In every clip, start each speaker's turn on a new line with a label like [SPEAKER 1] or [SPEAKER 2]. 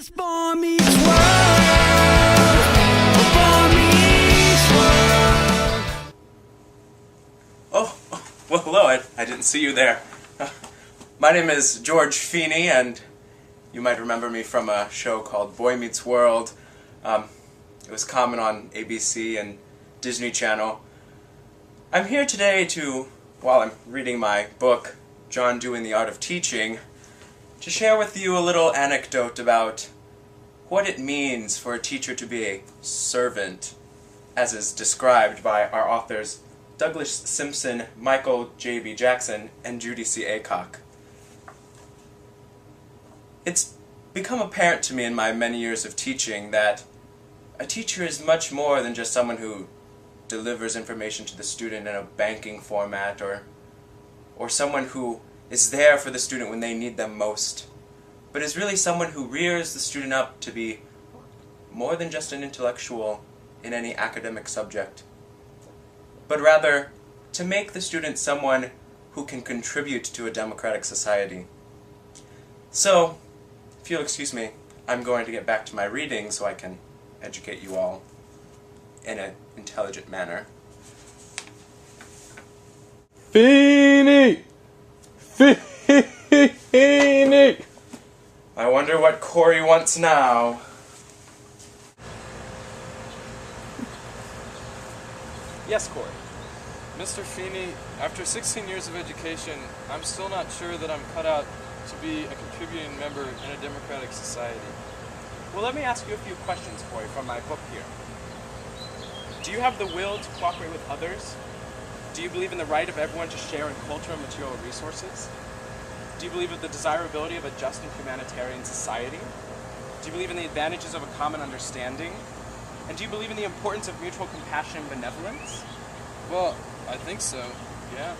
[SPEAKER 1] Boy meets world. Boy meets world.
[SPEAKER 2] Well, hello. I didn't see you there. My name is George Feeney, and you might remember me from a show called Boy Meets World. It was common on ABC and Disney Channel. I'm here today while I'm reading my book, II Dewey The Art of Teaching, to share with you a little anecdote about what it means for a teacher to be a servant, as is described by our authors Douglas Simpson, Michael J.B. Jackson, and Judy C. Aycock. It's become apparent to me in my many years of teaching that a teacher is much more than just someone who delivers information to the student in a banking format, or someone who is there for the student when they need them most, but is really someone who rears the student up to be more than just an intellectual in any academic subject, but rather to make the student someone who can contribute to a democratic society. So, if you'll excuse me, I'm going to get back to my reading so I can educate you all in an intelligent manner.
[SPEAKER 3] Feeney! Feeney!
[SPEAKER 2] I wonder what Corey wants now.
[SPEAKER 3] Yes, Corey. Mr. Feeney, after 16 years of education, I'm still not sure that I'm cut out to be a contributing member in a democratic society.
[SPEAKER 4] Well, let me ask you a few questions, Corey, from my book here. Do you have the will to cooperate with others? Do you believe in the right of everyone to share in cultural and material resources? Do you believe in the desirability of a just and humanitarian society? Do you believe in the advantages of a common understanding? And do you believe in the importance of mutual compassion and benevolence?
[SPEAKER 3] Well, I think so, yeah.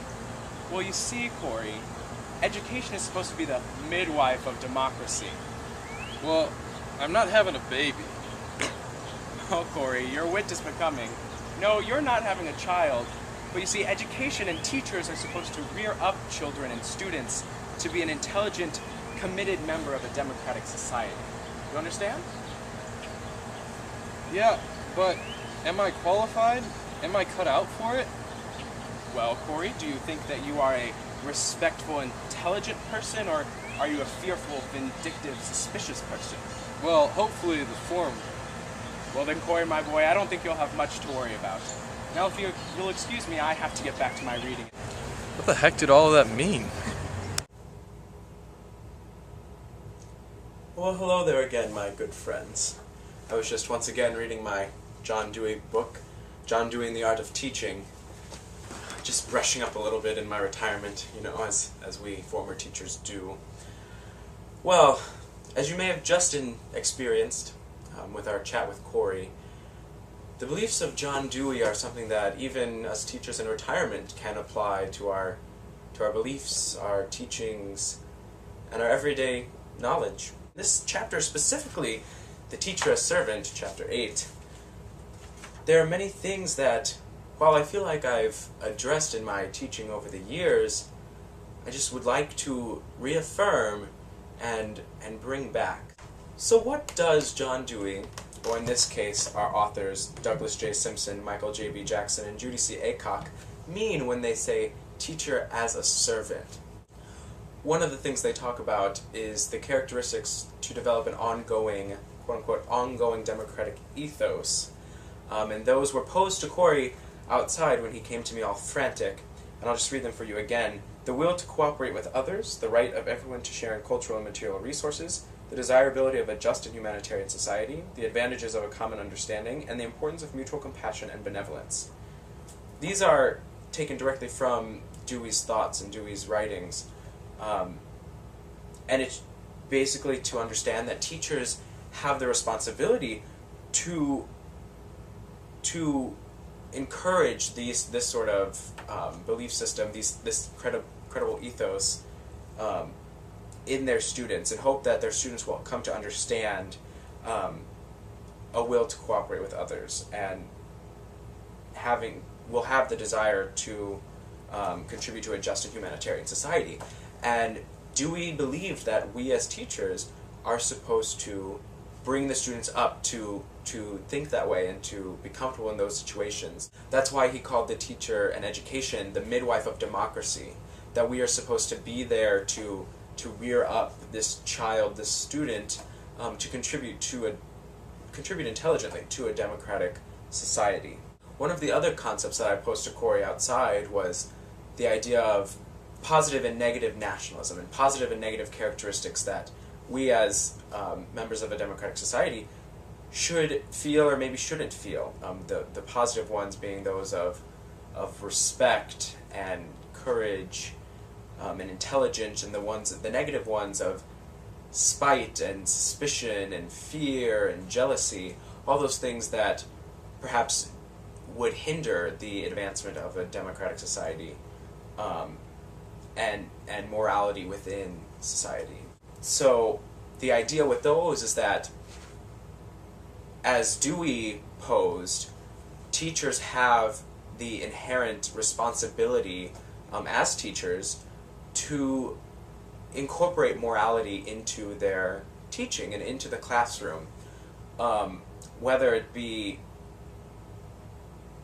[SPEAKER 4] Well, you see, Corey, education is supposed to be the midwife of democracy.
[SPEAKER 3] Well, I'm not having a baby.
[SPEAKER 4] Oh, Corey, your wit is becoming. No, you're not having a child. But you see, education and teachers are supposed to rear up children and students to be an intelligent, committed member of a democratic society. You understand?
[SPEAKER 3] Yeah, but am I qualified? Am I cut out for it?
[SPEAKER 4] Well, Corey, do you think that you are a respectful, intelligent person, or are you a fearful, vindictive, suspicious person?
[SPEAKER 3] Well, hopefully the former.
[SPEAKER 4] Well then, Corey, my boy, I don't think you'll have much to worry about. Now, if you'll excuse me, I have to get back to my reading.
[SPEAKER 3] What the heck did all of that mean?
[SPEAKER 2] Well, hello there again, my good friends. I was just once again reading my II Dewey book, II Dewey The Art of Teaching. Just brushing up a little bit in my retirement, as we former teachers do. Well, as you may have just experienced with our chat with Corey, the beliefs of II Dewey are something that even us teachers in retirement can apply to our beliefs, our teachings, and our everyday knowledge. This chapter specifically, The Teacher as Servant, Chapter 8, there are many things that, while I feel like I've addressed in my teaching over the years, I just would like to reaffirm and bring back. So what does II Dewey, or in this case our authors Douglas J. Simpson, Michael J.B. Jackson, and Judy C. Aycock, mean when they say teacher as a servant? One of the things they talk about is the characteristics to develop an ongoing, quote-unquote, ongoing democratic ethos. And those were posed to Corey outside when he came to me all frantic, and I'll just read them for you again. The will to cooperate with others, the right of everyone to share in cultural and material resources, the desirability of a just and humanitarian society, the advantages of a common understanding, and the importance of mutual compassion and benevolence. These are taken directly from Dewey's thoughts and Dewey's writings, and it's basically to understand that teachers have the responsibility to encourage this sort of belief system, this credible ethos in their students, and hope that their students will come to understand a will to cooperate with others, and will have the desire to contribute to a just and humanitarian society. And Dewey believed that we as teachers are supposed to bring the students up to think that way and to be comfortable in those situations. That's why he called the teacher and education the midwife of democracy, that we are supposed to be there to rear up this child, this student, to contribute intelligently to a democratic society. One of the other concepts that I posed to Corey outside was the idea of positive and negative nationalism, and positive and negative characteristics that we as members of a democratic society should feel or maybe shouldn't feel. The positive ones being those of respect and courage and intelligence, and the negative ones of spite and suspicion and fear and jealousy, all those things that perhaps would hinder the advancement of a democratic society and morality within society. So the idea with those is that, as Dewey posed, teachers have the inherent responsibility as teachers to incorporate morality into their teaching and into the classroom, whether it be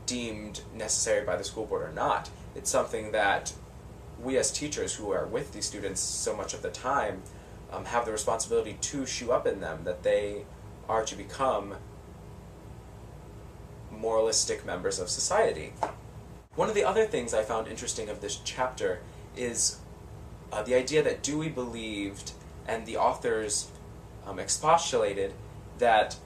[SPEAKER 2] deemed necessary by the school board or not. It's something that we as teachers who are with these students so much of the time have the responsibility to shoe up in them, that they are to become moralistic members of society. One of the other things I found interesting of this chapter is the idea that Dewey believed, and the authors expostulated, that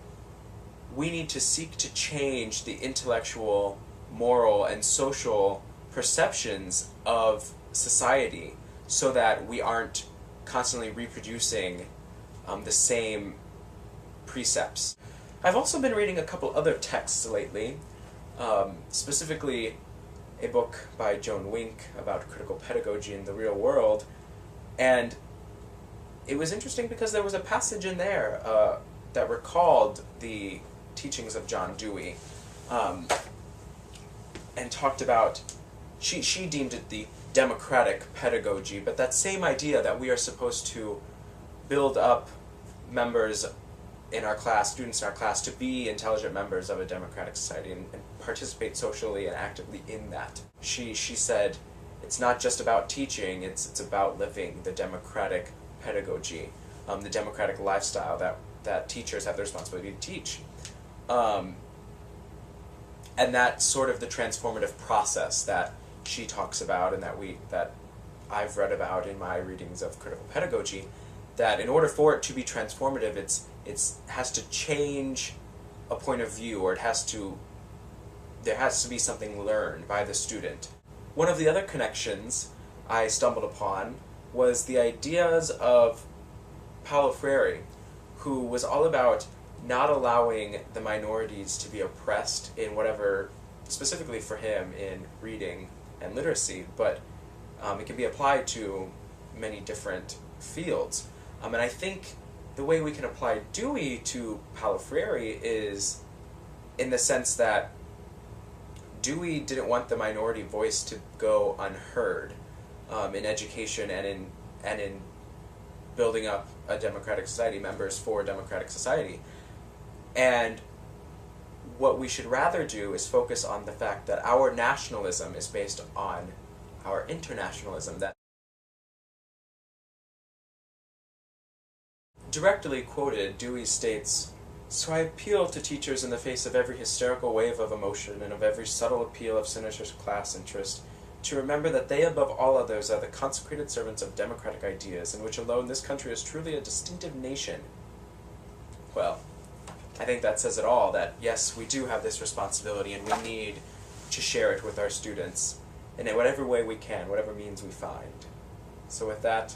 [SPEAKER 2] we need to seek to change the intellectual, moral, and social perceptions of society so that we aren't constantly reproducing the same precepts. I've also been reading a couple other texts lately, specifically a book by Joan Wink about critical pedagogy in the real world, and it was interesting because there was a passage in there that recalled the teachings of John Dewey, and talked about, she deemed it the democratic pedagogy, but that same idea that we are supposed to build up members in our class, students in our class, to be intelligent members of a democratic society and participate socially and actively in that. She said, it's not just about teaching, it's about living the democratic pedagogy, the democratic lifestyle that teachers have the responsibility to teach. And that's sort of the transformative process that she talks about, and that I've read about in my readings of critical pedagogy, that in order for it to be transformative, it has to change a point of view, or there has to be something learned by the student. One of the other connections I stumbled upon was the ideas of Paulo Freire, who was all about not allowing the minorities to be oppressed in whatever, specifically for him, in reading and literacy, but it can be applied to many different fields. And I think the way we can apply Dewey to Paulo Freire is in the sense that Dewey didn't want the minority voice to go unheard in education and in building up a democratic society, members for a democratic society. And what we should rather do is focus on the fact that our nationalism is based on our internationalism. That directly quoted, Dewey states, "So I appeal to teachers in the face of every hysterical wave of emotion and of every subtle appeal of sinister class interest, to remember that they above all others are the consecrated servants of democratic ideas, in which alone this country is truly a distinctive nation." Well, I think that says it all, that yes, we do have this responsibility and we need to share it with our students in whatever way we can, whatever means we find. So with that,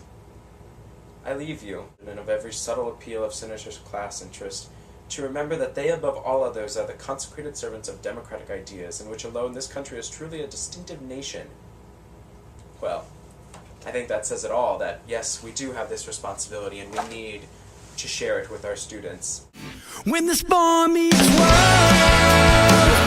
[SPEAKER 2] I leave you, and of every subtle appeal of sinister class interest, to remember that they above all others are the consecrated servants of democratic ideas, in which alone this country is truly a distinctive nation. Well, I think that says it all, that yes, we do have this responsibility and we need to share it with our students.
[SPEAKER 1] When this boy meets world.